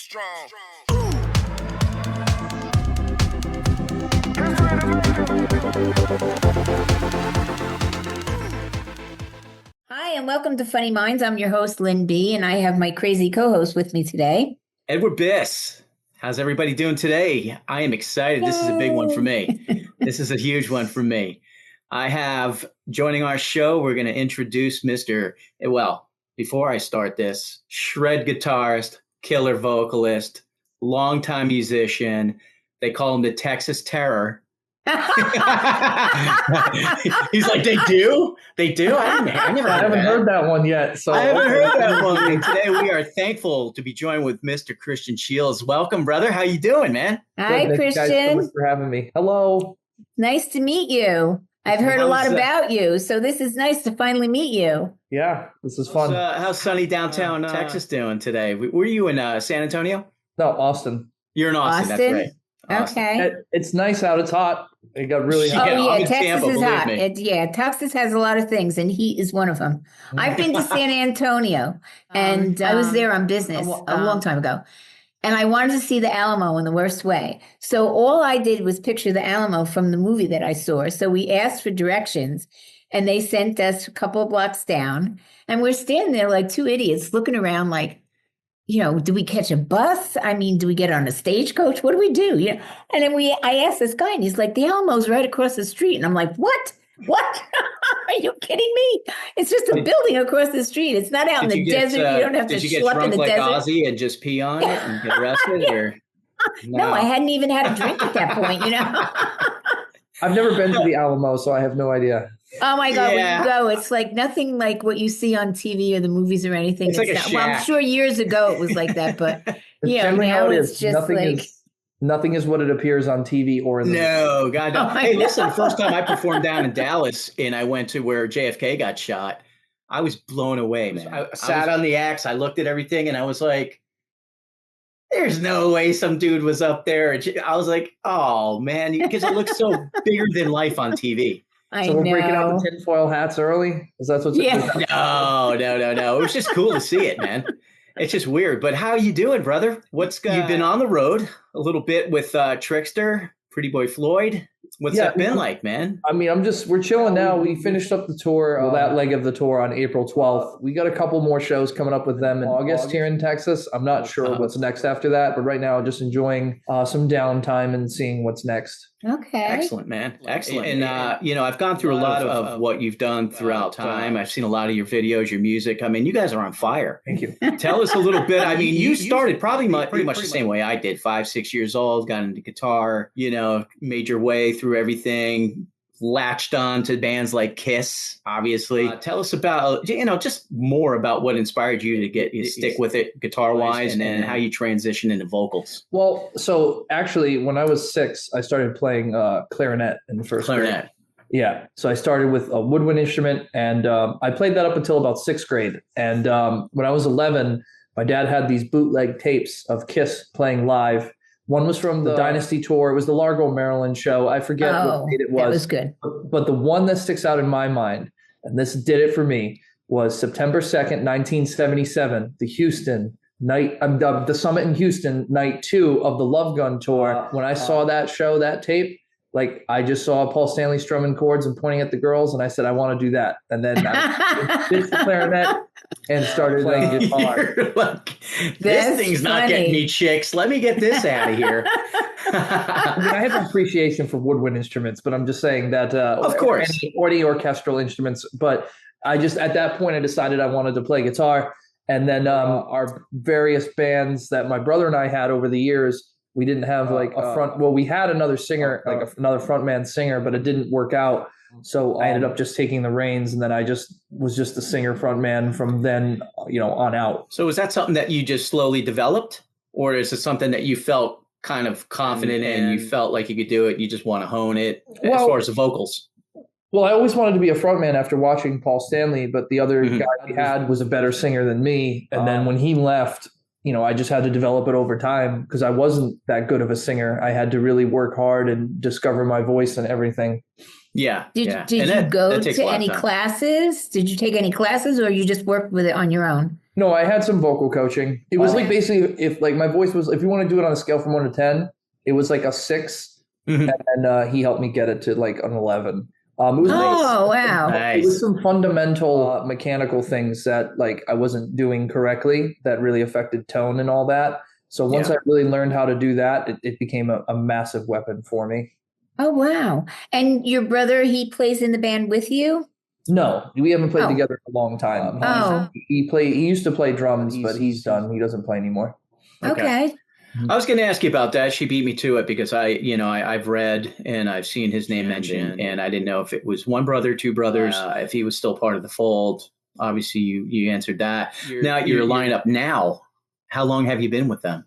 strong. Hi, and welcome to Funny Minds. I'm your host, Lynn B., and I have my crazy co-host with me today. Edward Biss. How's everybody doing today? I am excited. This is a big one for me. This is a huge one for me. I have joining our show, we're going to introduce before I start this, shred guitarist, killer vocalist, longtime musician. They call him the Texas Terror. He's like, they do? They do? I haven't heard that one yet. So I haven't heard that one. And today we are thankful to be joined with Mr. Christian Shields. Welcome, brother. How you doing, man? Hi, Thank Christian. you guys so much for having me. Hello. Nice to meet you. I've heard a lot about you, so this is nice to finally meet you. Yeah, this is fun. How's sunny downtown Texas doing today? Were you in San Antonio? No, Austin. You're in Austin. That's right. Austin. Okay. It's nice out. It's hot. It got really hot. Oh, yeah, Texas Tampa, is hot. me. Texas has a lot of things, and heat is one of them. I've been to San Antonio, and I was there on business a long time ago. And I wanted to see the Alamo in the worst way. So all I did was picture the Alamo from the movie that I saw. So we asked for directions, and they sent us a couple of blocks down. And we're standing there like two idiots looking around like, do we catch a bus? I mean, do we get on a stagecoach? What do we do? And then I asked this guy, and he's like, the Alamo's right across the street. And I'm like, what? What? Are you kidding me? It's just a building across the street. It's not out in the desert. You don't have to schlep in the desert. Did you get drunk like Ozzy and just pee on it and get arrested? Or no, I hadn't even had a drink at that point, I've never been to the Alamo, so I have no idea. Oh my God, when you go, it's like nothing like what you see on TV or the movies or anything. It's like a shack. Well, I'm sure years ago it was like that, but now it's just nothing is what it appears on TV or in the movie. God, no. Hey, listen, the first time I performed down in Dallas and I went to where JFK got shot, I was blown away, man. I sat on the X, I looked at everything, and I was like, there's no way some dude was up there. I was like, oh, man, because it looks so bigger than life on TV. So we're breaking out the tinfoil hats early? Is that what's No. It was just cool to see it, man. It's just weird. But how are you doing, brother? You've been on the road a little bit with Trixter, Pretty Boy Floyd. What's that been like, man? I mean, we're chilling now. We finished up the tour, that leg of the tour on April 12th. We got a couple more shows coming up with them in August here in Texas. I'm not sure what's next after that, but right now just enjoying some downtime and seeing what's next. Okay. Excellent, man. Excellent. And, I've gone through a lot of what you've done throughout time. I've seen a lot of your videos, your music. I mean, you guys are on fire. Thank you. Tell us a little bit. I mean, you started pretty much the same way I did, 5-6 years old, got into guitar, made your way through everything, latched on to bands like Kiss, obviously. Tell us about, just more about what inspired you to stick with it guitar-wise, and then how you transition into vocals. Well, so actually, when I was 6, I started playing clarinet in the first grade. Yeah. So I started with a woodwind instrument, and I played that up until about 6th grade. And when I was 11, my dad had these bootleg tapes of Kiss playing live. One was from the Dynasty tour. It was the Largo, Maryland show. I forget what date it was. That was good. But the one that sticks out in my mind, and this did it for me, was September 2nd, 1977, the Houston night, the Summit in Houston, night 2 of the Love Gun tour. When I saw that show, that tape, like I just saw Paul Stanley strumming chords and pointing at the girls, and I said, I want to do that. And then I ditched the clarinet and started playing guitar. This thing's not getting me chicks. Let me get this out of here. I mean, I have an appreciation for woodwind instruments, but I'm just saying that, of course, any orchestral instruments. But at that point, I decided I wanted to play guitar. And then our various bands that my brother and I had over the years, we didn't have like a front. Well, we had another singer, another frontman singer, but it didn't work out. So I ended up just taking the reins, and then I was just the singer frontman from then, on out. So was that something that you just slowly developed, or is it something that you felt kind of confident in? You felt like you could do it. You just want to hone it as far as the vocals. Well, I always wanted to be a frontman after watching Paul Stanley, but the other guy we had was a better singer than me. And then when he left, I just had to develop it over time because I wasn't that good of a singer. I had to really work hard and discover my voice and everything. Yeah. Did you go to any classes? Did you take any classes, or you just worked with it on your own? No, I had some vocal coaching. It was like basically if like my voice was, if you want to do it on a scale from 1 to 10, it was like a 6. And he helped me get it to like an 11. It was wow. It was some fundamental mechanical things that like I wasn't doing correctly that really affected tone and all that. So once I really learned how to do that, it became a massive weapon for me. Oh, wow. And your brother, he plays in the band with you? No, we haven't played together in a long time. He used to play drums, but he's done. He doesn't play anymore. Okay. I was going to ask you about that. She beat me to it because I've read and I've seen his name mentioned, and I didn't know if it was one brother, two brothers, if he was still part of the fold. Obviously, you answered that. Now your lineup now, how long have you been with them?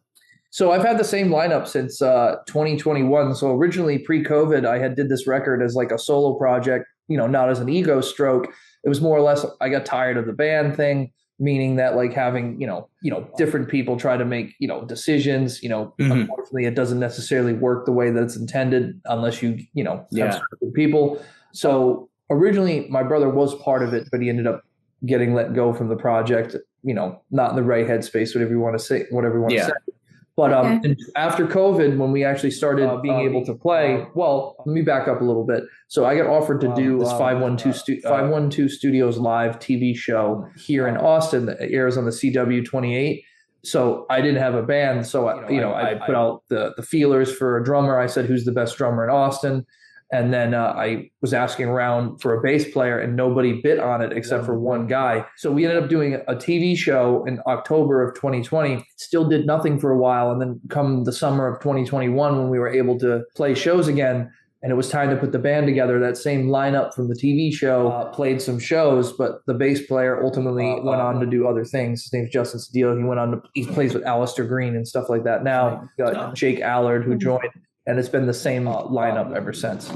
So I've had the same lineup since 2021. So originally pre-COVID, I did this record as like a solo project, not as an ego stroke. It was more or less, I got tired of the band thing, meaning that like having, different people try to make, decisions, unfortunately it doesn't necessarily work the way that it's intended unless you, have certain people. So originally my brother was part of it, but he ended up getting let go from the project, not in the right headspace, whatever you want to say. But after COVID, when we actually started being able to play, well, let me back up a little bit. So I got offered to do this 512 Studios live TV show here in Austin that airs on the CW 28. So I didn't have a band. So, I put out the feelers for a drummer. I said, who's the best drummer in Austin? And then I was asking around for a bass player and nobody bit on it except for one guy. So we ended up doing a TV show in October of 2020, still did nothing for a while. And then come the summer of 2021, when we were able to play shows again, and it was time to put the band together, that same lineup from the TV show played some shows, but the bass player ultimately went on to do other things. His name's Justin Steele. He plays with Alistair Green and stuff like that. Now got Jake Allard, who joined. And it's been the same lineup ever since.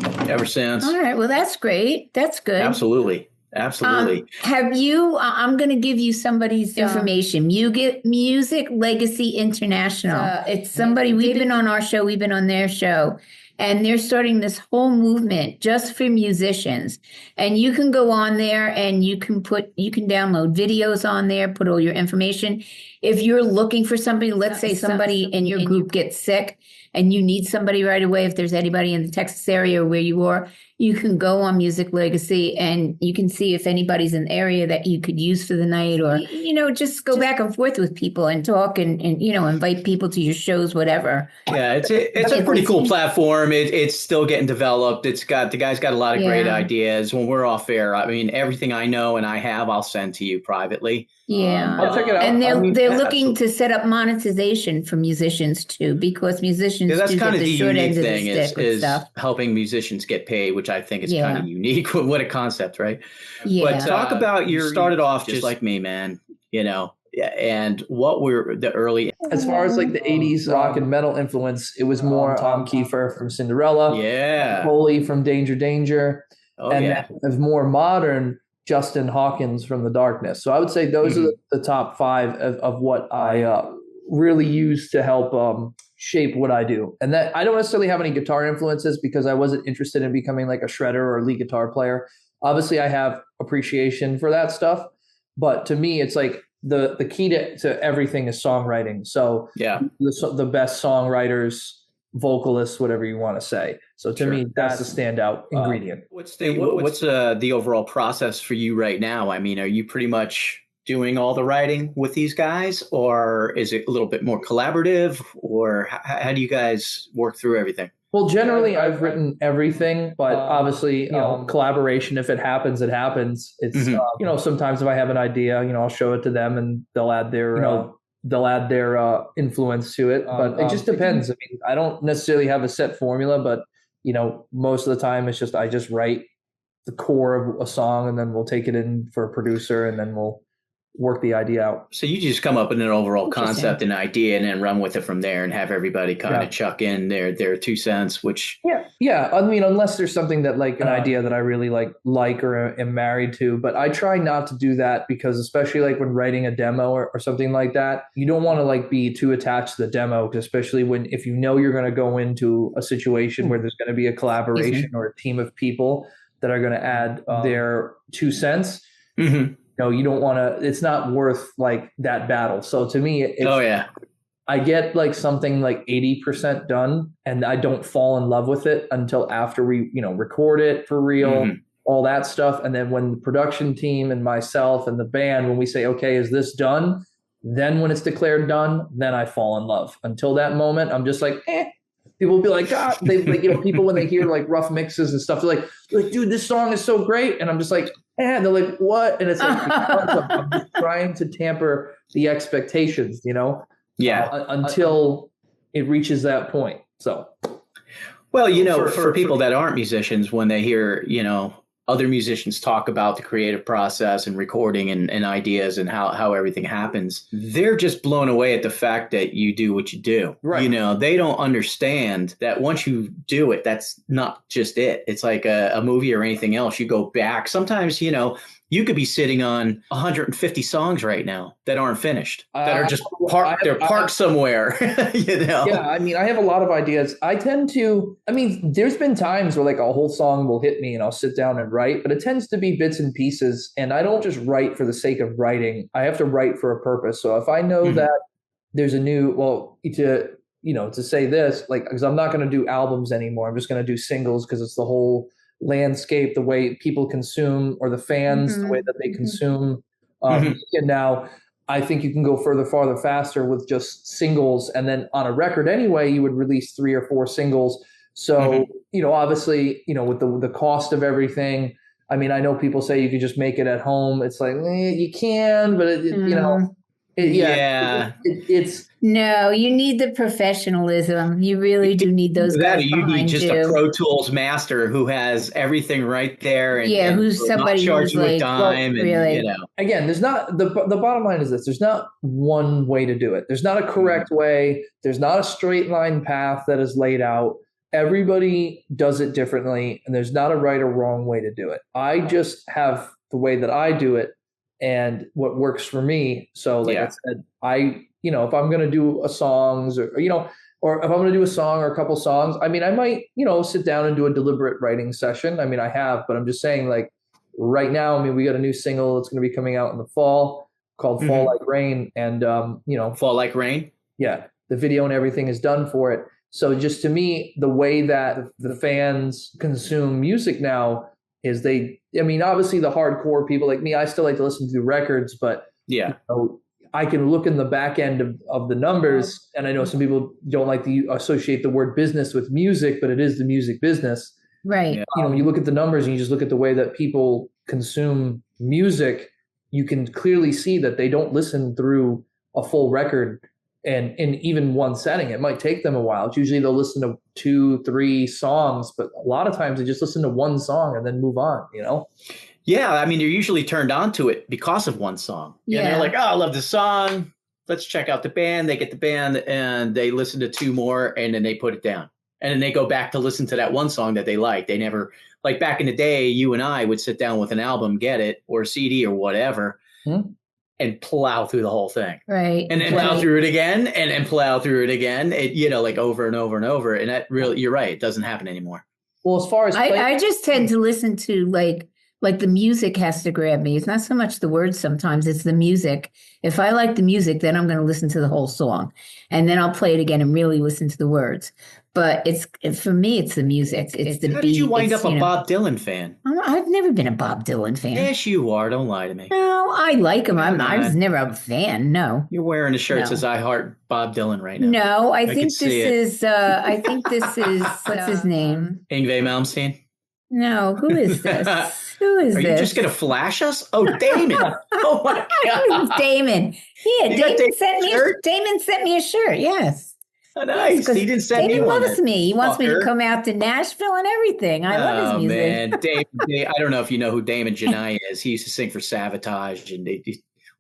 All right. Well, that's great. That's good. Absolutely. Have you, I'm going to give you somebody's information. You get Music Legacy International. It's somebody, we've been on our show, we've been on their show. And they're starting this whole movement just for musicians. And you can go on there and you can download videos on there, put all your information. If you're looking for somebody, let's say somebody in your group gets sick and you need somebody right away, if there's anybody in the Texas area where you are, you can go on Music Legacy and you can see if anybody's in the area that you could use for the night, or, just go back and forth with people and talk and invite people to your shows, whatever. Yeah, it's a pretty cool platform. It's still getting developed. The guy's got a lot of great ideas. When we're off air, I mean, everything I know and I have, I'll send to you privately. Yeah. I'll check it out. And they're looking to set up monetization for musicians too, because musicians that's do kind get of the short end of the stick with stuff. Helping musicians get paid, which I think is kind of unique. What a concept, right? Yeah. But talk about you started off just like me, man, and what were the early... As far as like the 80s rock and metal influence, it was more Tom Kiefer from Cinderella. Yeah. Foley from Danger Danger. As more modern, Justin Hawkins from The Darkness. So I would say those are the top 5 of what I really use to help shape what I do. And that I don't necessarily have any guitar influences because I wasn't interested in becoming like a shredder or a lead guitar player. Obviously, I have appreciation for that stuff. But to me, it's like the key to everything is songwriting. So the best songwriters, vocalists, whatever you want to say. So to me, that's the standout ingredient. What's the overall process for you right now? I mean, are you pretty much doing all the writing with these guys, or is it a little bit more collaborative, or how do you guys work through everything? Well, generally I've written everything, but obviously, collaboration, if it happens, it happens. It's, sometimes if I have an idea, I'll show it to them and they'll add their, influence to it, but it just depends. I mean, I don't necessarily have a set formula, but, most of the time it's just, I just write the core of a song and then we'll take it in for a producer and then we'll work the idea out. So you just come up with an overall concept and idea and then run with it from there and have everybody kind of chuck in their 2 cents, which... Yeah. I mean, unless there's something that like an idea that I really like or am married to, but I try not to do that because especially like when writing a demo or something like that, you don't want to like be too attached to the demo, especially if you're going to go into a situation where there's going to be a collaboration or a team of people that are going to add their 2 cents. you don't want to, it's not worth like that battle. So to me, I get like something like 80% done, and I don't fall in love with it until after we, record it for real, all that stuff. And then when the production team and myself and the band, when we say, okay, is this done? Then when it's declared done, then I fall in love. Until that moment, I'm just like, People will be like, God, people when they hear like rough mixes and stuff, they're like, dude, this song is so great. And I'm just like, and they're like, what? And it's like, I'm just trying to tamper the expectations, until it reaches that point. So, well, for people that aren't musicians, when they hear, other musicians talk about the creative process and recording and ideas and how everything happens, they're just blown away at the fact that you do what you do. Right. They don't understand that once you do it, that's not just it. It's like a movie or anything else. You go back. Sometimes, you could be sitting on 150 songs right now that aren't finished, that are just parked. They're parked somewhere, Yeah, I mean, I have a lot of ideas. There's been times where like a whole song will hit me and I'll sit down and write, but it tends to be bits and pieces. And I don't just write for the sake of writing. I have to write for a purpose. So if I know that there's a new, to say this, like, because I'm not going to do albums anymore. I'm just going to do singles because it's the whole landscape, the way people consume, or the fans, the way that they consume. And now I think you can go further, farther, faster with just singles. And then on a record anyway, you would release 3 or 4 singles. So, obviously, with the cost of everything, I mean, I know people say you could just make it at home. It's like, you can, but it's no, you need the professionalism. You really do need those guys you need just a Pro Tools master who has everything right there, and who's somebody who's like, dime, really. Again, there's not the bottom line is this: there's not one way to do it. There's not a correct way. There's not a straight line path that is laid out. Everybody does it differently, and there's not a right or wrong way to do it. I just have the way that I do it and what works for me. So like I said, if I'm going to do a songs or if I'm going to do a song or a couple songs, I mean, I might, sit down and do a deliberate writing session. I mean, I have, but I'm just saying like right now, I mean, we got a new single that's going to be coming out in the fall called Fall Like Rain. And, Fall Like Rain. Yeah. The video and everything is done for it. So just to me, the way that the fans consume music now is obviously the hardcore people like me, I still like to listen to records, but I can look in the back end of the numbers. And I know some people don't like to associate the word business with music, but it is the music business. Right. You look at the numbers and you just look at the way that people consume music, you can clearly see that they don't listen through a full record and in even one setting. It might take them a while. It's usually they'll listen to 2, 3 songs, but a lot of times they just listen to one song and then move on, Yeah, I mean, they're usually turned on to it because of one song. Yeah. And they're like, oh, I love this song. Let's check out the band. They get the band and they listen to 2 more and then they put it down. And then they go back to listen to that one song that they like. They never, like back in the day, you and I would sit down with an album, get it, or a CD or whatever, and plow through the whole thing. Right. And then plow through it again and plow through it again. Like over and over and over. And that really, you're right. It doesn't happen anymore. Well, as far as I just tend to listen to like the music has to grab me. It's not so much the words sometimes, it's the music. If I like the music, then I'm going to listen to the whole song. And then I'll play it again and really listen to the words. But for me, it's the music. It's the beat. How did you wind up a Bob Dylan fan? I've never been a Bob Dylan fan. Yes, you are. Don't lie to me. No, I like him. I was never a fan. No. You're wearing a shirt that says "I heart Bob Dylan" right now. No, I think this is. What's his name? Yngwie Malmsteen. No, who is this? Who is this? Are you just going to flash us? Oh, Damon. Oh, my God. Damon. Yeah, Damon sent me a shirt. Yes. Oh, nice. He didn't send me one. Damon loves me. He wants me to come out to Nashville and everything. I love his music. Man. Damon, I don't know if you know who Damon Janai is. He used to sing for Savatage, and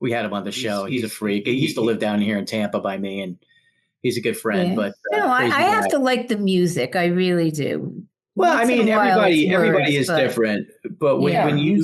we had him on the show. He's a freak. He used to live down here in Tampa by me, and he's a good friend. Yeah. But I have to like the music. I really do. Well, I mean, everybody is different, but when you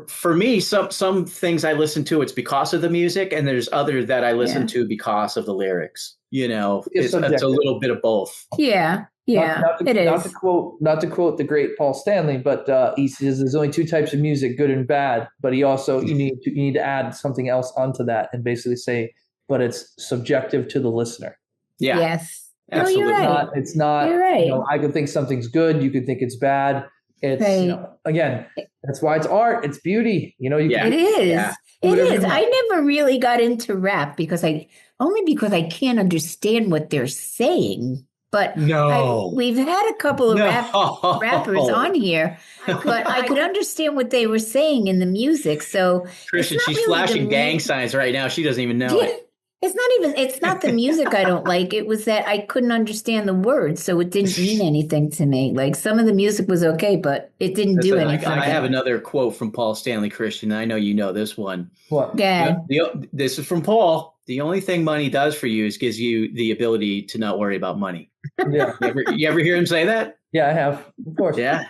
for me, some things I listen to, it's because of the music, and there's other that I listen to because of the lyrics. It's a little bit of both. Yeah. Yeah, not to quote the great Paul Stanley, but he says there's only two types of music, good and bad. But he also you need to add something else onto that and basically say, but it's subjective to the listener. Yeah. Yes. Absolutely. No, you're right. It's not. You're right. I could think something's good. You could think it's bad. It's again, that's why it's art. It's beauty. It is. Yeah. It is. I never really got into rap because I can't understand what they're saying. But we've had a couple of rappers on here, but I could understand what they were saying in the music. So Christian, she's really flashing gang signs right now. She doesnn't even know it. It's not the music I don't like. It was that I couldn't understand the words, so it didn't mean anything to me. Like some of the music was okay, but it didn't do anything. I have another quote from Paul Stanley, Christian. I know you know this one. What? Yeah. This is from Paul. The only thing money does for you is gives you the ability to not worry about money. Yeah. You ever hear him say that? Yeah, I have. Of course. Yeah.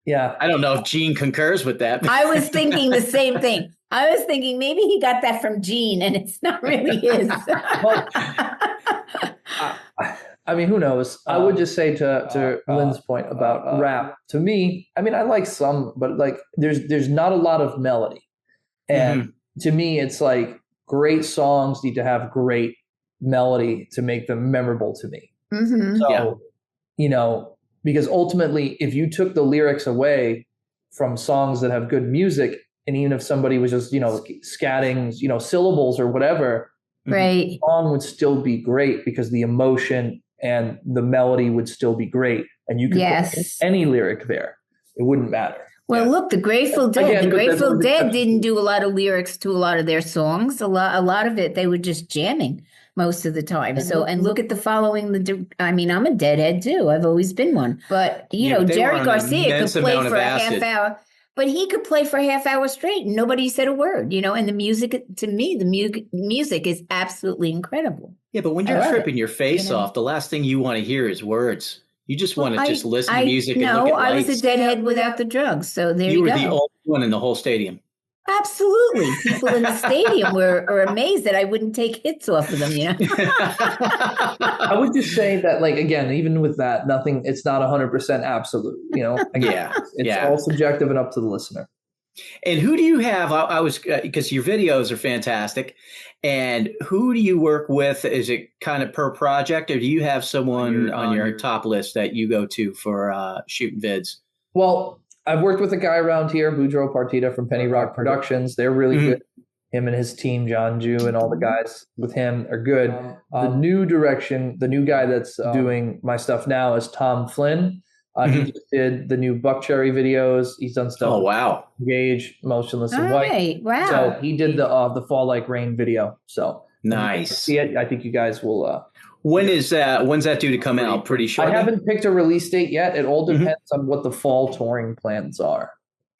Yeah. I don't know if Gene concurs with that. I was thinking the same thing. I was thinking maybe he got that from Gene and it's not really his. Well, I mean, who knows? I would just say to Lynn's point about rap, to me, I mean, I like some, but like there's not a lot of melody. And to me, it's like great songs need to have great melody to make them memorable to me. Mm-hmm. So, because ultimately, if you took the lyrics away from songs that have good music, and even if somebody was just, scatting, syllables or whatever, right, the song would still be great because the emotion and the melody would still be great. And you could put any lyric there. It wouldn't matter. Well, look, the Grateful Dead. The Grateful Dead didn't do a lot of lyrics to a lot of their songs. A lot of it, they were just jamming most of the time. So, and look at the following. I'm a Deadhead too. I've always been one. But Jerry Garcia could play for a half hour. But he could play for a half hour straight and nobody said a word, and the music, to me, the music is absolutely incredible. Yeah, but when you're tripping your face off, the last thing you want to hear is words. You just want to just listen to music and look at lights. No, I was a Deadhead without the drugs, so there you go. You were the only one in the whole stadium. Absolutely. People in the stadium are amazed that I wouldn't take hits off of them, I would just say that, like, again, even with that, it's not 100% absolute, Again, it's all subjective and up to the listener. And who do you have? I was, because your videos are fantastic. And who do you work with? Is it kind of per project, or do you have someone on your top list that you go to for shooting vids? Well, I've worked with a guy around here, Boudreaux Partita from Penny Rock Productions. They're really good. Him and his team, John Jew and all the guys with him are good. The new guy that's doing my stuff now is Tom Flynn. He just did the new Buckcherry videos. He's done stuff. Oh, wow. Engage, Motionless and White. Right. Wow. So he did the Fall Like Rain video. So nice. See it. I think you guys will. When's that due to come out? Pretty sure. I haven't picked a release date yet. It all depends on what the fall touring plans are.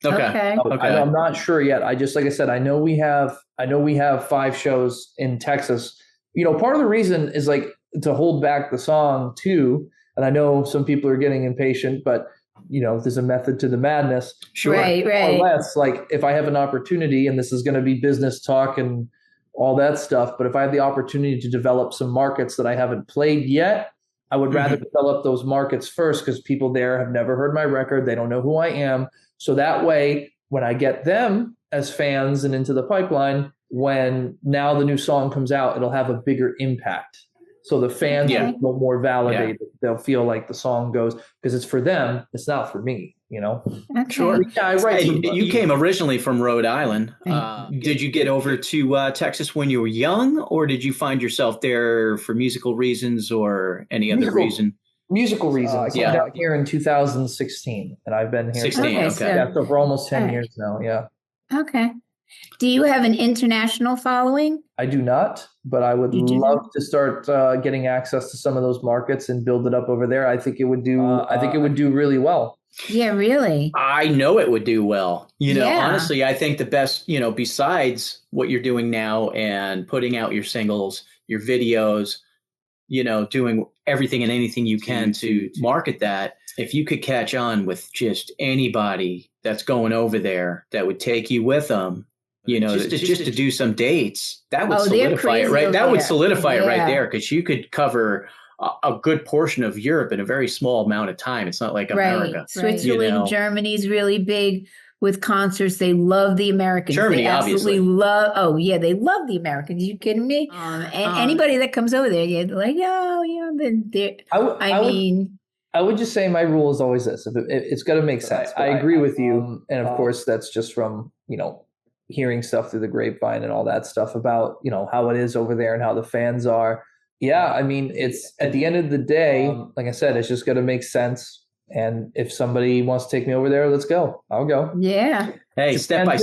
Okay. I'm not sure yet. Like I said, I know we have 5 shows in Texas. Part of the reason is like to hold back the song too. And I know some people are getting impatient, but there's a method to the madness. Sure. Right. More or less, like if I have an opportunity, and this is going to be business talk and all that stuff, but if I have the opportunity to develop some markets that I haven't played yet, I would rather develop those markets first, because people there have never heard my record. They don't know who I am. So that way, when I get them as fans and into the pipeline, when now the new song comes out, it'll have a bigger impact. So the fans will feel more validated. Yeah. They'll feel like the song goes, because it's for them. It's not for me, Okay. Sure. Yeah, right. You came originally from Rhode Island. Did you get over to Texas when you were young, or did you find yourself there for musical reasons or any other reason? Musical reasons. I came down here in 2016, and I've been here. 16, okay. So for almost 10 years now, yeah. Okay. Do you have an international following? I do not, but I would love to start getting access to some of those markets and build it up over there. I think it would do. I think it would do really well. Yeah, really. I know it would do well. Honestly, I think the best, besides what you're doing now and putting out your singles, your videos, doing everything and anything you can to market that. If you could catch on with just anybody that's going over there that would take you with them, just to do some dates, that would solidify it, right? That would solidify it right there, because you could cover a good portion of Europe in a very small amount of time. It's not like America. Right. Switzerland, Germany's really big with concerts. They love the Americans. Germany, they absolutely obviously. love. Oh yeah, they love the Americans. You kidding me? And anybody that comes over there, they're like, oh yeah, I would just say my rule is always this: it's got to make sense. I agree with you, and of course that's just from hearing stuff through the grapevine and all that stuff about how it is over there and how the fans are. Yeah, I mean, it's at the end of the day, like I said, it's just got to make sense. And if somebody wants to take me over there, let's go. I'll go. Yeah. Hey, step by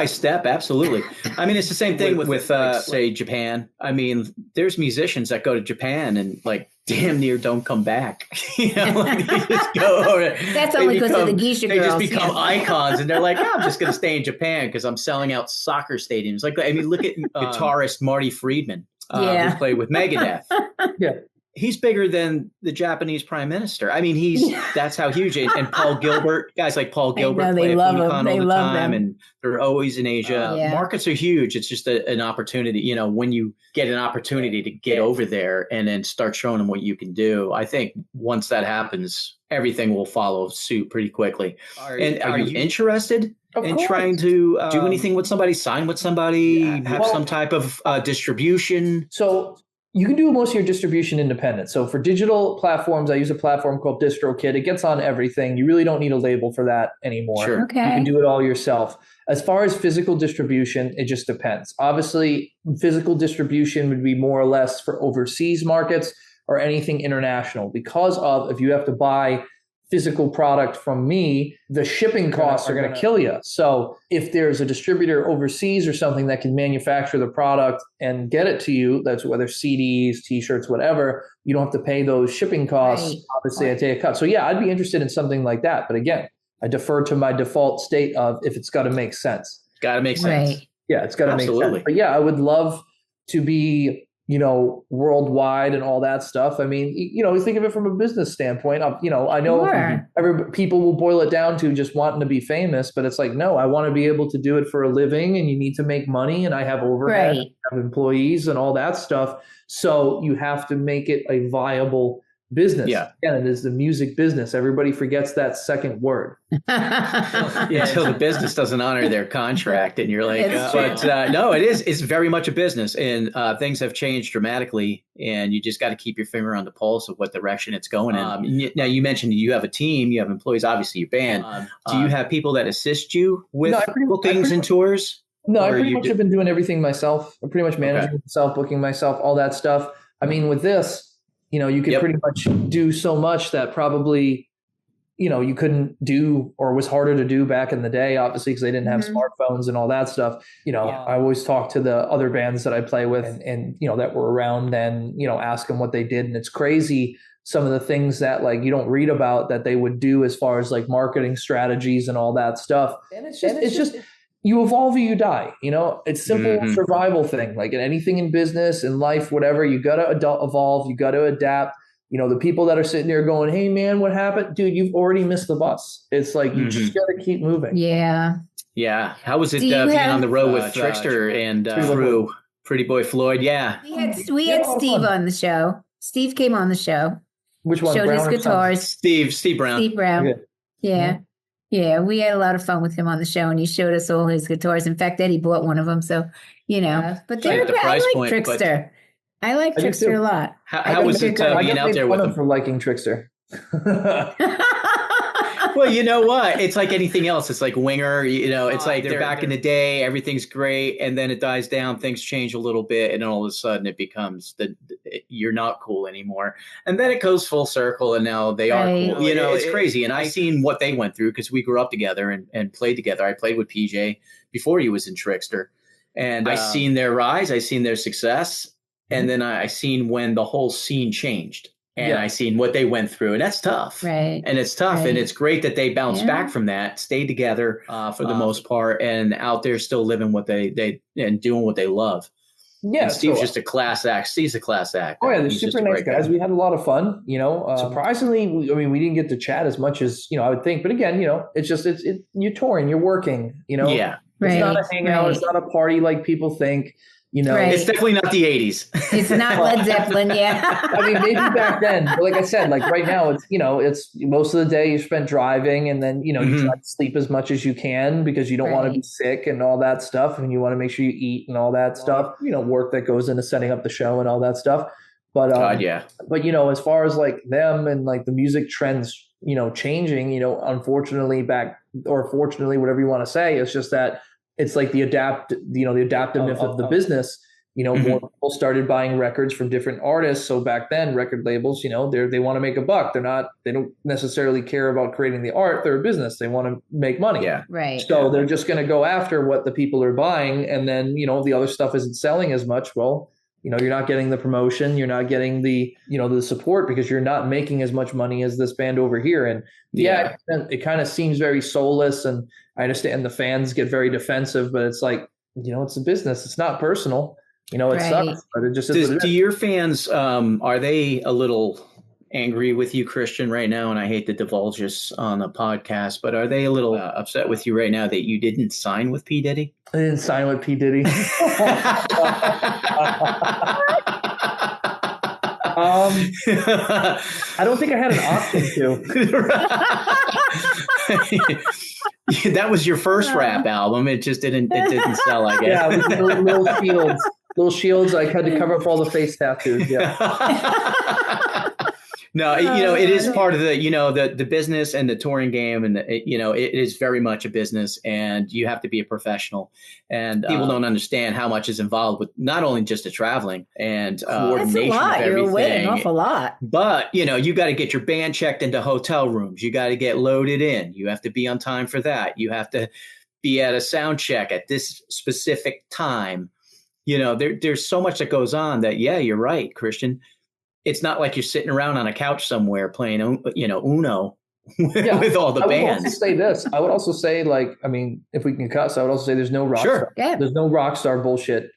step. Absolutely. I mean, it's the same thing with say Japan. I mean, there's musicians that go to Japan and like damn near don't come back. They just go over. That's only because of the geisha girls. They just become icons, and they're like, I'm just going to stay in Japan because I'm selling out soccer stadiums. Like, I mean, look at guitarist Marty Friedman, who played with Megadeth. Yeah. He's bigger than the Japanese prime minister. I mean, that's how huge. And Paul Gilbert, guys like Paul Gilbert, they love him. They love them, them, and they're always in Asia. Markets are huge. It's just an opportunity. When you get an opportunity to get over there and then start showing them what you can do, I think once that happens, everything will follow suit pretty quickly. Are you interested in trying to do anything with somebody, sign with somebody, have some type of distribution? So you can do most of your distribution independent. So for digital platforms, I use a platform called DistroKid. It gets on everything. You really don't need a label for that anymore. Sure. Okay. You can do it all yourself. As far as physical distribution, it just depends. Obviously, physical distribution would be more or less for overseas markets or anything international because of if you have to buy physical product from me, the shipping costs are going to kill you. So if there's a distributor overseas or something that can manufacture the product and get it to you, that's whether CDs, T-shirts, whatever, you don't have to pay those shipping costs. Right. Obviously, I take a cut. So yeah, I'd be interested in something like that. But again, I defer to my default state of if it's got to make sense. Got to make sense. Right. Yeah, it's got to make sense. But yeah, I would love to be worldwide and all that stuff. I mean, think of it from a business standpoint. I know people will boil it down to just wanting to be famous, but it's like, no, I want to be able to do it for a living and you need to make money and I have overhead, I have employees and all that stuff. So you have to make it a viable business. Yeah. Again, it is the music business. Everybody forgets that second word. Until the business doesn't honor their contract and you're like, no, it's very much a business and things have changed dramatically and you just got to keep your finger on the pulse of what direction it's going in. Now you mentioned you have a team, you have employees, obviously your band. Do you have people that assist you with bookings and tours? No, I pretty much have been doing everything myself. I'm pretty much managing myself, booking myself, all that stuff. I mean, with this, you could pretty much do so much that probably, you couldn't do or was harder to do back in the day, obviously, because they didn't have smartphones and all that stuff. I always talk to the other bands that I play with and that were around then, ask them what they did. And it's crazy. Some of the things that like you don't read about that they would do as far as like marketing strategies and all that stuff. And it's just you evolve or you die. It's simple survival thing. Like in anything in business, in life, whatever, you got to evolve. You got to adapt. The people that are sitting there going, hey, man, what happened? Dude, you've already missed the bus. It's like you just got to keep moving. Yeah. Yeah. How was it being on the road with Trixter and through Pretty Boy Floyd? Yeah. We had Steve on the show. Steve came on the show. Which one? Showed his guitars. Steve Brown. Steve Brown. Okay. Yeah. Yeah, we had a lot of fun with him on the show, and he showed us all his guitars. In fact, Eddie bought one of them, so But I like Trixter. I like Trixter a lot. How was it being out there with him? For liking Trixter. Well, you know what? It's like anything else. It's like Winger. It's like they're back in the day. Everything's great, and then it dies down. Things change a little bit, and all of a sudden it becomes you're not cool anymore. And then it goes full circle, and now they are cool. It's crazy. And I seen what they went through because we grew up together and played together. I played with PJ before he was in Trixter, and I seen their rise. I seen their success, and then I seen when the whole scene changed. And I seen what they went through, and that's tough. Right. And it's tough, and it's great that they bounced back from that, stayed together for the most part, and out there still living what they and doing what they love. Yeah, and Steve's just a class act. Steve's a class act. Oh yeah, they're super nice guys. We had a lot of fun. Surprisingly, we didn't get to chat as much as I would think. But again, it's just you're touring, you're working. It's not a hangout. It's not a party like people think. It's definitely not the 80s. It's not Led Zeppelin, I mean, maybe back then, but like I said, like right now, it's most of the day you spend driving, and then, you try to sleep as much as you can because you don't want to be sick and all that stuff. And you want to make sure you eat and all that stuff, work that goes into setting up the show and all that stuff. But, but, as far as like them and like the music trends, changing, unfortunately fortunately, whatever you want to say, it's just that it's like the adaptiveness of the business. More people started buying records from different artists. So back then, record labels, they want to make a buck. They don't necessarily care about creating the art. They're a business. They want to make money. Yeah. Right. So they're just going to go after what the people are buying. And then, the other stuff isn't selling as much. Well, you're not getting the promotion. You're not getting the, the support because you're not making as much money as this band over here. And it kind of seems very soulless. And I understand the fans get very defensive, but it's like, it's a business. It's not personal. It sucks, but it just is. Do your fans, are they a little angry with you, Christian, right now? And I hate to divulge this on a podcast, but are they a little upset with you right now that you didn't sign with P. Diddy? I didn't sign with P. Diddy. I don't think I had an option to. That was your first rap album. It just didn't sell, I guess. Yeah, it was little shields. I had to cover up all the face tattoos. Yeah. No, it is part of the the business and the touring game, and it is very much a business, and you have to be a professional. And people don't understand how much is involved with not only just the traveling and coordination. That's a lot. Of everything, you're away an awful lot. But you got to get your band checked into hotel rooms. You got to get loaded in. You have to be on time for that. You have to be at a sound check at this specific time. There's so much that goes on that. Yeah, you're right, Christian. It's not like you're sitting around on a couch somewhere playing, Uno with all the bands. I would also say this. I would also say, like, I mean, if we can cuss, I would also say there's no rock star. Yeah. There's no rock star bullshit.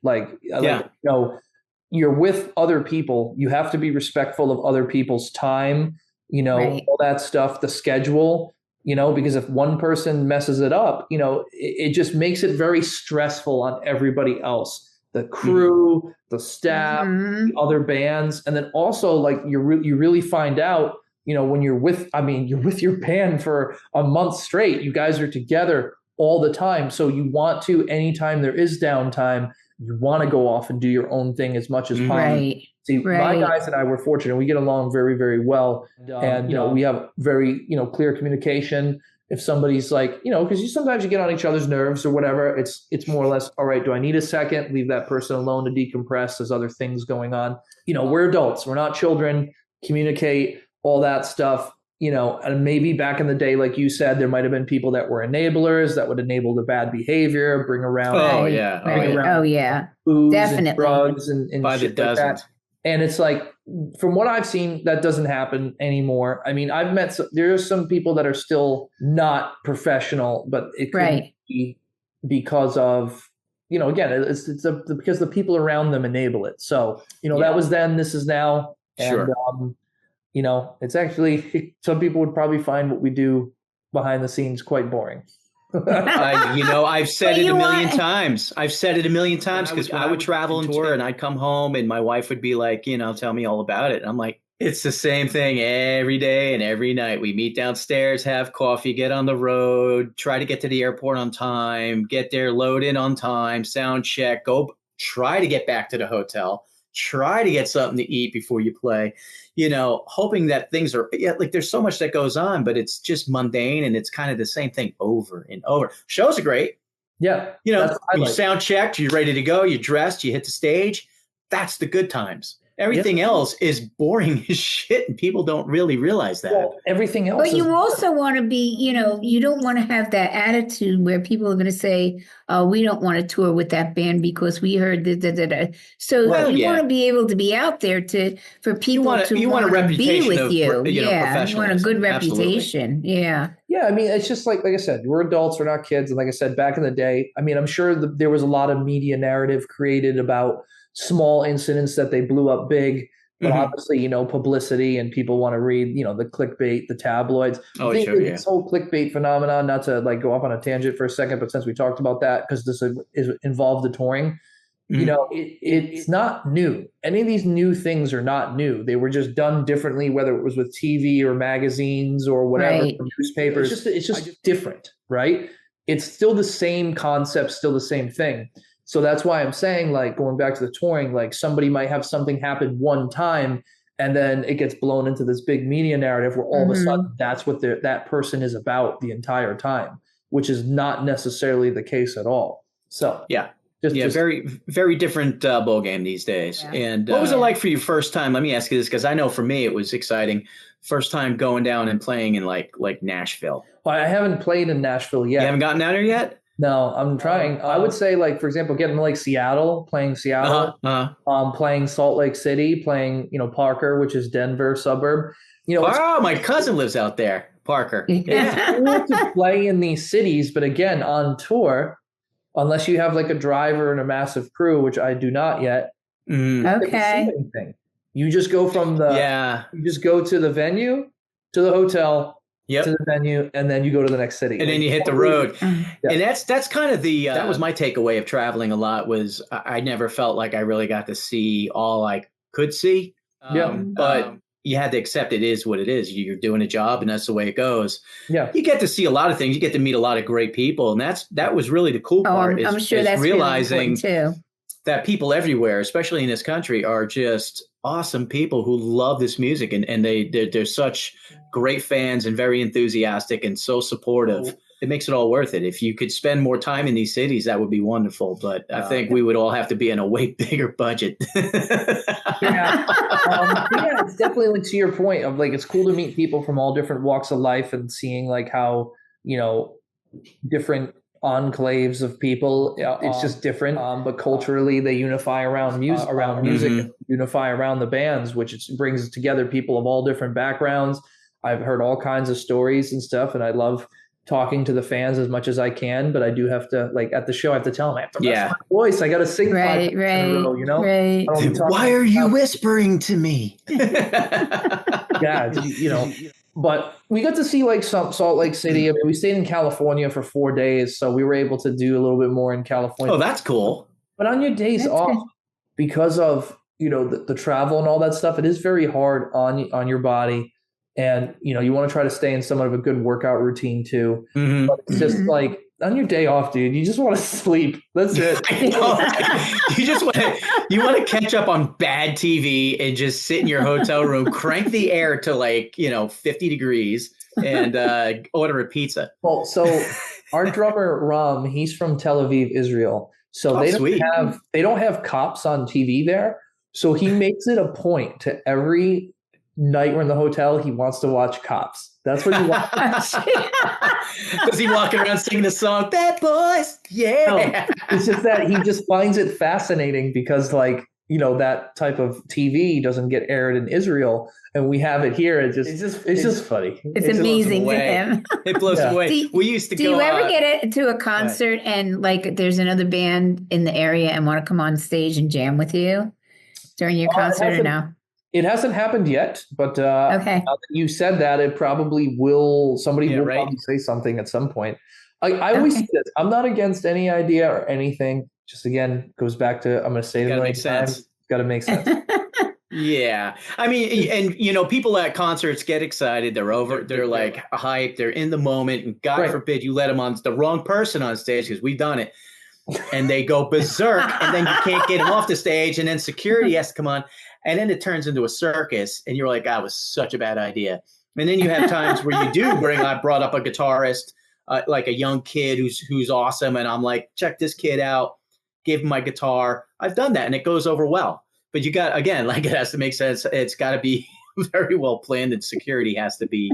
You're with other people. You have to be respectful of other people's time, all that stuff, the schedule, because if one person messes it up, it just makes it very stressful on everybody else. The crew, the staff, the other bands. And then also like you really find out, when you're with your band for a month straight, you guys are together all the time. So you want to, anytime there is downtime, you want to go off and do your own thing as much as possible. Right. See, my guys and I were fortunate. We get along very, very well. And, we have very, clear communication. If somebody's like, because sometimes you get on each other's nerves or whatever, it's more or less, all right, do I need a second? Leave that person alone to decompress. There's other things going on. We're adults. We're not children. Communicate, all that stuff. And maybe back in the day, like you said, there might have been people that were enablers that would enable the bad behavior, bring around. Booze definitely. And drugs and by the dozens. Like that. And it's like, from what I've seen, that doesn't happen anymore. I mean, there are some people that are still not professional, but it could be because of, again, it's because the people around them enable it. So, that was then, this is now. And, sure. It's actually, some people would probably find what we do behind the scenes quite boring. I've said it a million times. I've said it a million times because I would travel and tour and I'd come home and my wife would be like, tell me all about it. And I'm like, it's the same thing every day and every night. We meet downstairs, have coffee, get on the road, try to get to the airport on time, get there, load in on time, sound check, go try to get back to the hotel, try to get something to eat before you play, hoping that things are like there's so much that goes on, but it's just mundane and it's kind of the same thing over and over. Shows are great. Yeah. When you sound checked, you're ready to go, you're dressed, you hit the stage. That's the good times. Everything else is boring as shit, and people don't really realize that. Well, everything else. But you also want to be, you don't want to have that attitude where people are going to say, "Oh, we don't want to tour with that band because we heard da." So you want to be able to be out there for people to want to be with you. You want a good reputation. Absolutely. Yeah. Yeah, I mean, it's just like I said, we're adults, we're not kids, and like I said, back in the day, I mean, I'm sure there was a lot of media narrative created about small incidents that they blew up big, but obviously, publicity and people want to read, the clickbait, the tabloids. Oh, I think sure, this whole clickbait phenomenon, not to go off on a tangent for a second, but since we talked about that, because this is involved the touring, You know, it's not new. Any of these new things are not new. They were just done differently, whether it was with TV or magazines or whatever, Right. or newspapers. It's just different, right? It's still the same concept, still the same thing. So that's why I'm saying, like, going back to the touring, like somebody might have something happen one time and then it gets blown into this big media narrative where all of a sudden that's what that person is about the entire time, which is not necessarily the case at all. So yeah. Very, very different ball game these days. Yeah. And what was it like for you first time? Let me ask you this, because I know for me it was exciting. First time going down and playing in like Nashville. Well, I haven't played in Nashville yet. You haven't gotten out there yet? No, I'm trying. I would say, like, for example, getting to like Seattle, playing Seattle, playing Salt Lake City, playing, you know, Parker, which is Denver suburb. You know, my cousin lives out there, Parker. Yeah, it's cool to play in these cities, but again, on tour, unless you have like a driver and a massive crew, which I do not yet. Okay. You just go from you just go to the venue, to the hotel, to the venue, and then you go to the next city. And then you hit the road. And that's kind of that was my takeaway of traveling a lot, was I never felt like I really got to see all I could see. But you had to accept it is what it is. You're doing a job, and that's the way it goes. Yeah, you get to see a lot of things. You get to meet a lot of great people, and that was really the cool part. I'm sure that's realizing too that people everywhere, especially in this country, are just awesome people who love this music, and they're such great fans and very enthusiastic and so supportive. It makes it all worth it. If you could spend more time in these cities, that would be wonderful. But I think we would all have to be in a way bigger budget. It's definitely, like, to your point of, like, it's cool to meet people from all different walks of life and seeing, like, how, you know, different enclaves of people. It's just different. But culturally, they unify around music, unify around the bands, which brings together people of all different backgrounds. I've heard all kinds of stories and stuff, and I love talking to the fans as much as I can, but I do have to, like, at the show, I have to tell them I have to rest my voice. I got to sing 5 minutes in a row, you know? Why are you whispering to me? You know, but we got to see, like, Salt Lake City. I mean, we stayed in California for 4 days, so we were able to do a little bit more in California. Oh, that's cool. But on your days off, because of, you know, the travel and all that stuff, it is very hard on your body. And, you know, you want to try to stay in somewhat of a good workout routine too. But it's just like, on your day off, dude, you just want to sleep. That's it. You want to catch up on bad TV and just sit in your hotel room, crank the air to, like, you know, 50 degrees and order a pizza. Well, so our drummer Ram, he's from Tel Aviv, Israel. So they don't have cops on TV there. So he makes it a point to every night we're in the hotel, he wants to watch Cops. That's what he wants. Does he walk around singing the song, Bad Boys? Yeah. No, it's just that he just finds it fascinating because, like, you know, that type of TV doesn't get aired in Israel, and we have it here. It's just funny. It's amazing to him. It blows away. We used to go. Do you ever get to a concert and, like, there's another band in the area and want to come on stage and jam with you during your concert, or no? It hasn't happened yet, but now that you said that, it probably will. Somebody will probably say something at some point. I always say this. I'm not against any idea or anything. Just, again, goes back to, I'm going to say it like times. It's got to make sense. Yeah. I mean, and, you know, people at concerts get excited. They're like hyped. They're in the moment. And God forbid you let them on the wrong person on stage, because we've done it. And they go berserk, and then you can't get them off the stage. And then security has to come on. And then it turns into a circus, and you're like, that was such a bad idea. And then you have times where you do I brought up a guitarist, like a young kid who's awesome. And I'm like, check this kid out, give him my guitar. I've done that, and it goes over well. But you got, again, like, it has to make sense. It's got to be very well planned, and security has to be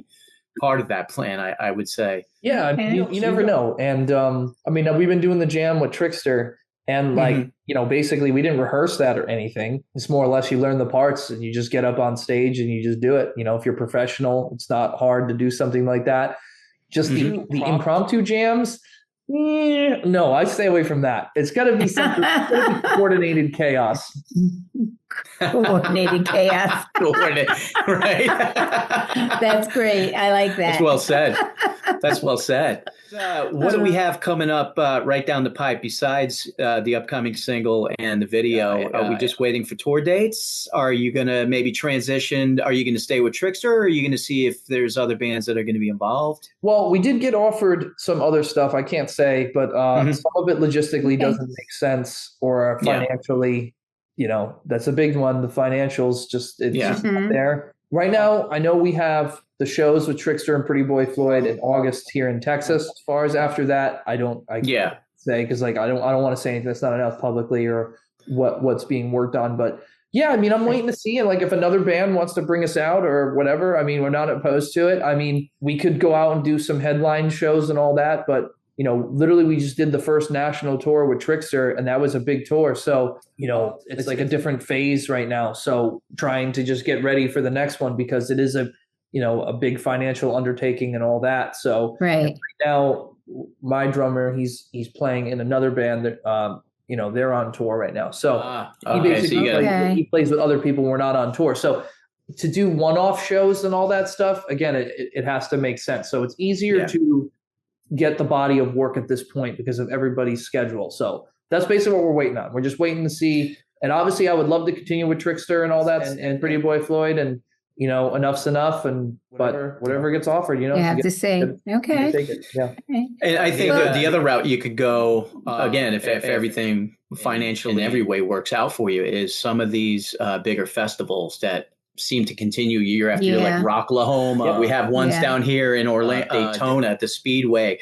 part of that plan, I would say. Yeah, you never know. And I mean, we've been doing the jam with Trixter. And, like, you know, basically we didn't rehearse that or anything. It's more or less you learn the parts and you just get up on stage and you just do it. You know, if you're professional, it's not hard to do something like that. Just the impromptu jams. No, I stay away from that. It's got to be something. It's got to be coordinated chaos. Coordinated chaos. Right. That's great. I like that. That's well said. What do we have coming up right down the pipe besides the upcoming single and the video? Are we just waiting for tour dates? Are you going to maybe transition? Are you going to stay with Trixter, or are you going to see if there's other bands that are going to be involved? Well, we did get offered some other stuff. I can't say, but some of it logistically doesn't make sense, or financially, that's a big one. The financials just not there. Right now, I know we have the shows with Trixter and Pretty Boy Floyd in August here in Texas. As far as after that, I can't say, because I don't want to say anything that's not announced publicly or what's being worked on. But yeah, I mean, I'm waiting to see, and like if another band wants to bring us out or whatever, I mean, we're not opposed to it. I mean, we could go out and do some headline shows and all that, but literally we just did the first national tour with Trixter, and that was a big tour. So, it's like a different phase right now. So trying to just get ready for the next one, because it is a big financial undertaking and all that. So right now, my drummer, he's playing in another band that, they're on tour right now. So he basically he plays with other people. We're not on tour. So to do one-off shows and all that stuff, again, it has to make sense. So it's easier to get the body of work at this point because of everybody's schedule. So that's basically what we're waiting on. We're just waiting to see. And obviously I would love to continue with Trixter and all that and Pretty Boy Floyd, and enough's enough, and whatever gets offered, you have to say, okay. Take it. Yeah. Okay. And I think the other route you could go, again, if everything financially in every way works out for you, is some of these bigger festivals that seem to continue year after year, like Rocklahoma. We have ones down here in Orlando, Daytona at the Speedway.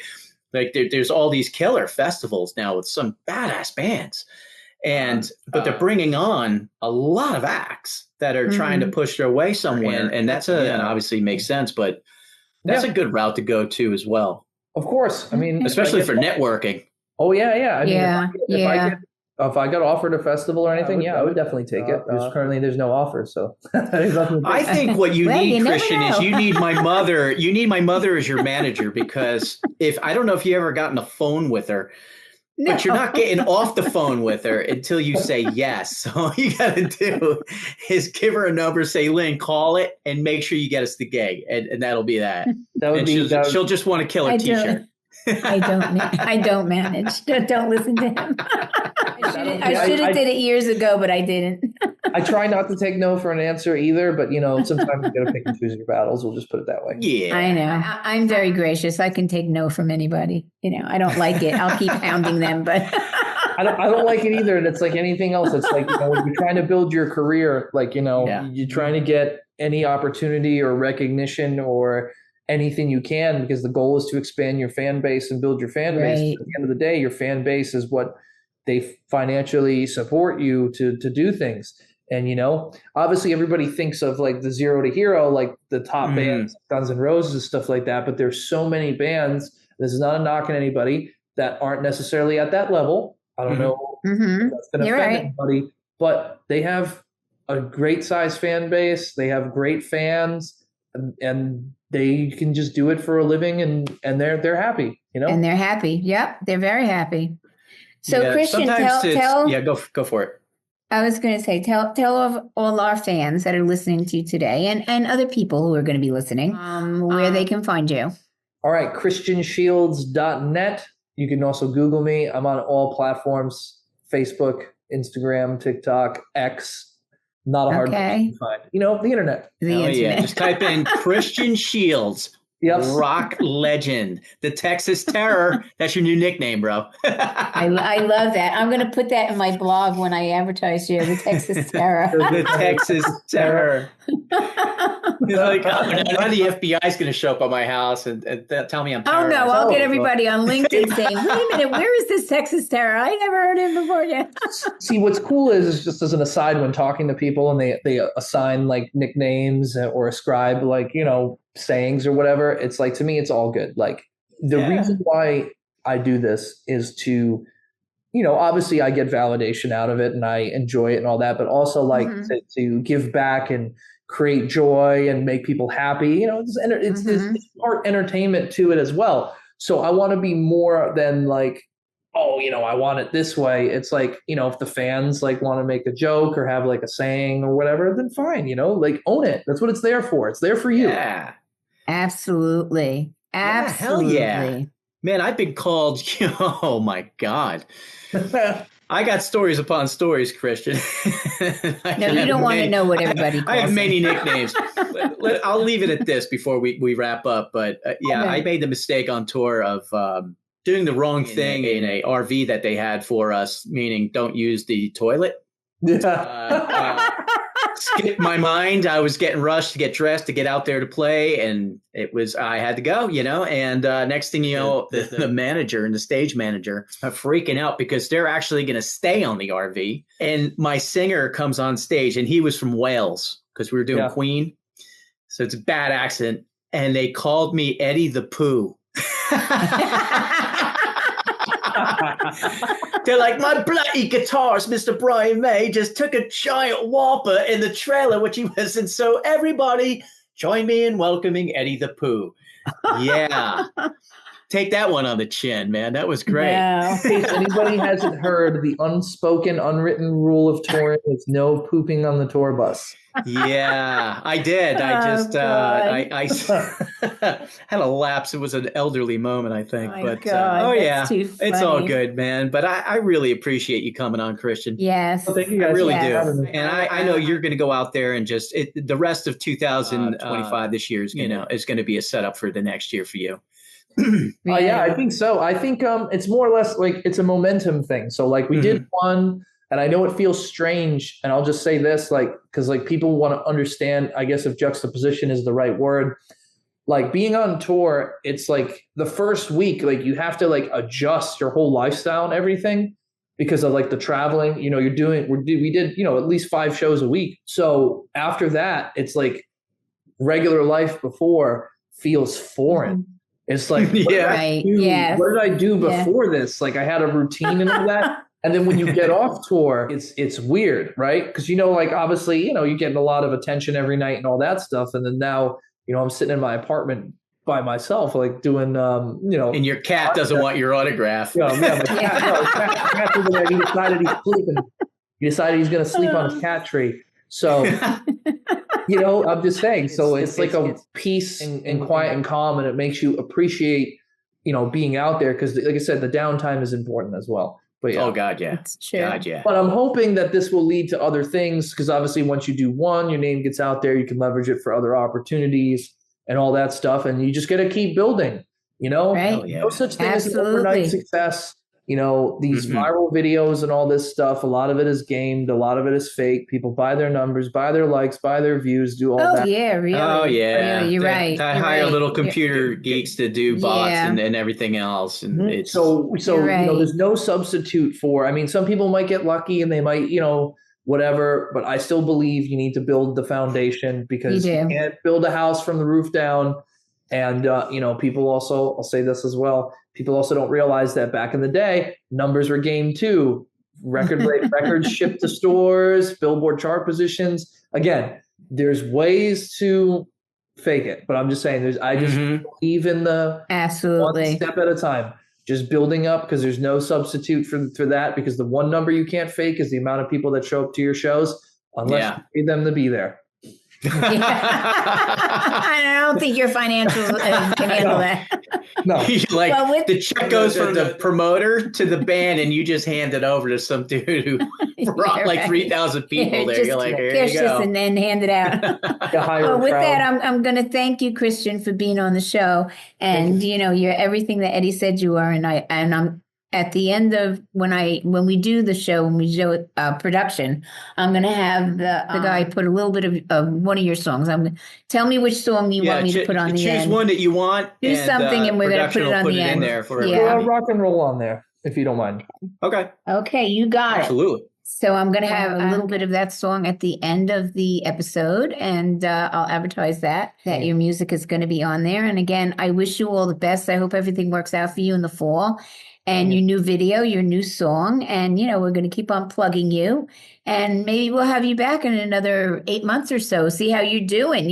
Like there's all these killer festivals now with some badass bands. But they're bringing on a lot of acts that are trying to push their way somewhere. And that's and obviously makes sense, but that's a good route to go to as well. Of course. I mean, especially for networking. Oh yeah. I mean, if I got offered a festival or anything, I would definitely take it. Currently there's no offer. So I think what you need, Christian, is you need my mother. You need my mother as your manager, because I don't know if you ever got on the phone with her. No. But you're not getting off the phone with her until you say yes. So all you got to do is give her a number, say, Lynn, call it, and make sure you get us the gig. And that'll be that. She'll just want to kill her T-shirt. I don't manage. Don't listen to him. I should have did it years ago, but I didn't. I try not to take no for an answer either, but sometimes you got to pick and choose your battles. We'll just put it that way. Yeah, I know. I'm very gracious. I can take no from anybody. I don't like it. I'll keep pounding them, but I don't like it either. And it's like anything else. It's like when you're trying to build your career, like you're trying to get any opportunity or recognition or anything you can, because the goal is to expand your fan base and build your fan base. At the end of the day, your fan base is what they financially support you to do things. And, obviously everybody thinks of like the zero to hero, like the top bands, Guns N' Roses, stuff like that. But there's so many bands, this is not a knock on anybody, that aren't necessarily at that level. I don't know if that's going to offend anybody, but they have a great size fan base. They have great fans, and they can just do it for a living, and they're happy, And they're happy. Yep. They're very happy. So Christian, tell go for it. I was going to say, tell all our fans that are listening to you today, and other people who are going to be listening, where they can find you. All right, christianshields.net. You can also Google me. I'm on all platforms: Facebook, Instagram, TikTok, X. Not a hard thing to find. The internet. Yeah, just type in Christian Shields. Yes. Rock legend, the Texas Terror. That's your new nickname, bro. I love that. I'm going to put that in my blog when I advertise you, the Texas Terror. The Texas Terror. Like, now the FBI is going to show up at my house and tell me I'm terrorized. Oh, no, I'll get everybody on LinkedIn saying, wait a minute, where is this Texas Terror? I never heard him before yet. See, what's cool is just as an aside, when talking to people and they assign like nicknames or ascribe like, sayings or whatever, it's like, to me, it's all good. Like the reason why I do this is to, obviously I get validation out of it and I enjoy it and all that, but also like to give back and create joy and make people happy. It's part entertainment to it as well. So I want to be more than like, I want it this way. It's like, if the fans like want to make a joke or have like a saying or whatever, then fine, like own it. That's what it's there for. It's there for you. Yeah. Absolutely. Hell yeah. Man, I've been called, oh my God. I got stories upon stories, Christian. No, you don't want to know what everybody calls I have many him. nicknames. I'll leave it at this before we wrap up. But yeah, I made the mistake on tour of doing the wrong thing in a RV that they had for us, meaning don't use the toilet. Skipped my mind. I was getting rushed to get dressed to get out there to play, and I had to go, and next thing you know, the manager and the stage manager are freaking out because they're actually going to stay on the RV. And my singer comes on stage, and he was from Wales because we were doing Queen. So it's a bad accent. And they called me Eddie the Pooh. They're like, my bloody guitarist, Mr. Brian May, just took a giant whopper in the trailer, which he was in. So everybody join me in welcoming Eddie the Pooh. Yeah. Take that one on the chin, man. That was great. Yeah. In case anybody hasn't heard, the unspoken, unwritten rule of touring is no pooping on the tour bus. Yeah, I did. I had a lapse. It was an elderly moment, I think. It's all good, man. But I really appreciate you coming on, Christian. Yes. Well, thank you guys. I really do. And I know you're going to go out there and just the rest of 2025 this year is going to be a setup for the next year for you. Yeah, I think so. I think it's more or less like it's a momentum thing. So like we did one. And I know it feels strange, and I'll just say this, because people want to understand, I guess if juxtaposition is the right word, like being on tour, it's like the first week, like you have to like adjust your whole lifestyle and everything because of like the traveling, we did, at least 5 shows a week. So after that, it's like regular life before feels foreign. It's like, what did I do before this? Like I had a routine and all that. And then when you get off tour, it's weird, right? Because, obviously, you're getting a lot of attention every night and all that stuff. And then now, I'm sitting in my apartment by myself, like doing, And your cat doesn't want your autograph. My cat over there, he decided he's sleeping. He decided he's going to sleep on his cat tree. So, I'm just saying. So it's like a peace and quiet and calm, and it makes you appreciate, being out there. Because, like I said, the downtime is important as well. But Oh, God, yeah. It's true. God, yeah. But I'm hoping that this will lead to other things because obviously once you do one, your name gets out there, you can leverage it for other opportunities and all that stuff. And you just got to keep building, Right. No such thing as an overnight success. These viral videos and all this stuff, a lot of it is gamed. A lot of it is fake. People buy their numbers, buy their likes, buy their views, do all that. Oh, yeah, really. Oh, yeah. Really, you're right. I hire little computer geeks to do bots and everything else. And it's so there's no substitute for, some people might get lucky and they might, whatever, but I still believe you need to build the foundation because you can't build a house from the roof down. And, people also, I'll say this as well, people also don't realize that back in the day, numbers were game too. Records shipped to stores, Billboard chart positions. Again, there's ways to fake it, but I'm just saying I just believe in the absolutely one step at a time, just building up because there's no substitute for that because the one number you can't fake is the amount of people that show up to your shows unless you pay them to be there. I don't think your financials can handle that. No, the check goes from the promoter to the band, and you just hand it over to some dude who brought 3,000 people there. You're like, here you go, and then hand it out. Well, with that, I'm going to thank you, Christian, for being on the show, and you're everything that Eddie said you are, and I'm. At the end of when we do the show, when we show production, I'm going to have the guy put a little bit of one of your songs. Tell me which song you want me to put on the end. Choose one that you want. Do something, and we're going to put it on the end. Rock and roll on there, if you don't mind. Okay, you got it. Absolutely. So I'm going to have a little bit of that song at the end of the episode, and I'll advertise that your music is going to be on there. And again, I wish you all the best. I hope everything works out for you in the fall. And your new video, your new song. And, we're going to keep on plugging you. And maybe we'll have you back in another 8 months or so. See how you're doing,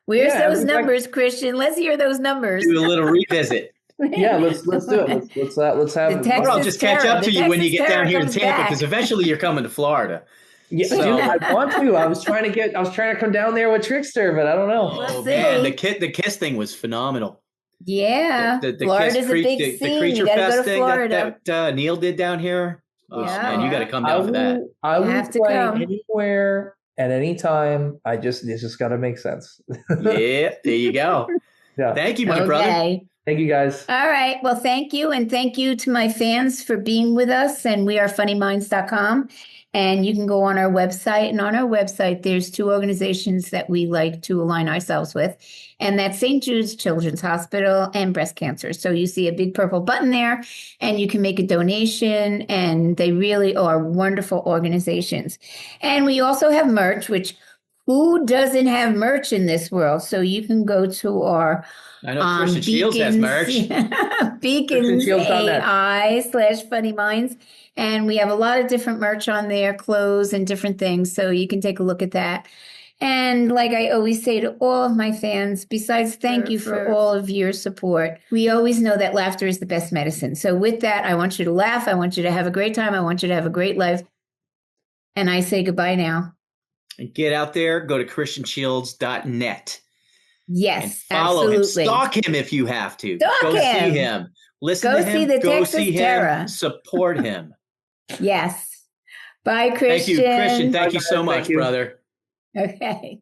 Where's those numbers, Christian? Let's hear those numbers. Do a little revisit. Yeah, let's do it. Let's have it. I'll just catch up to you when you get down here in Tampa because eventually you're coming to Florida. Yeah, so. I want to. I was trying to come down there with Trixter, but I don't know. Oh, man, the Kiss thing was phenomenal. Yeah. Florida's a big the scene. Creature You got to Fest go to thing Florida. that Neil did down here. Oh Yeah. man, you got to come down for that. I will have to play come. anywhere at any time. This just got to make sense. Yeah, there you go. Yeah. Thank you, my brother. Thank you, guys. All right. Well, thank you. And thank you to my fans for being with us. And we are funnyminds.com. And you can go on our website. And on our website, there's 2 organizations that we like to align ourselves with. And that's St. Jude's Children's Hospital and breast cancer. So you see a big purple button there, and you can make a donation. And they really are wonderful organizations. And we also have merch, which who doesing have merch in this world? So you can go to our I know Christian Shields has merch. Beacons AI/Funny Minds. And we have a lot of different merch on there, clothes and different things. So you can take a look at that. And like I always say to all of my fans, besides thank you for all of your support, we always know that laughter is the best medicine. So with that, I want you to laugh. I want you to have a great time. I want you to have a great life. And I say goodbye now. And get out there. Go to christianshields.net. Yes, and follow absolutely. him. Stalk him if you have to. Go see him. Listen to him. See the go Texas see Terror. him. Support him. Yes. Bye, Christian. Thank you, Christian. Thank you so much, brother. Okay.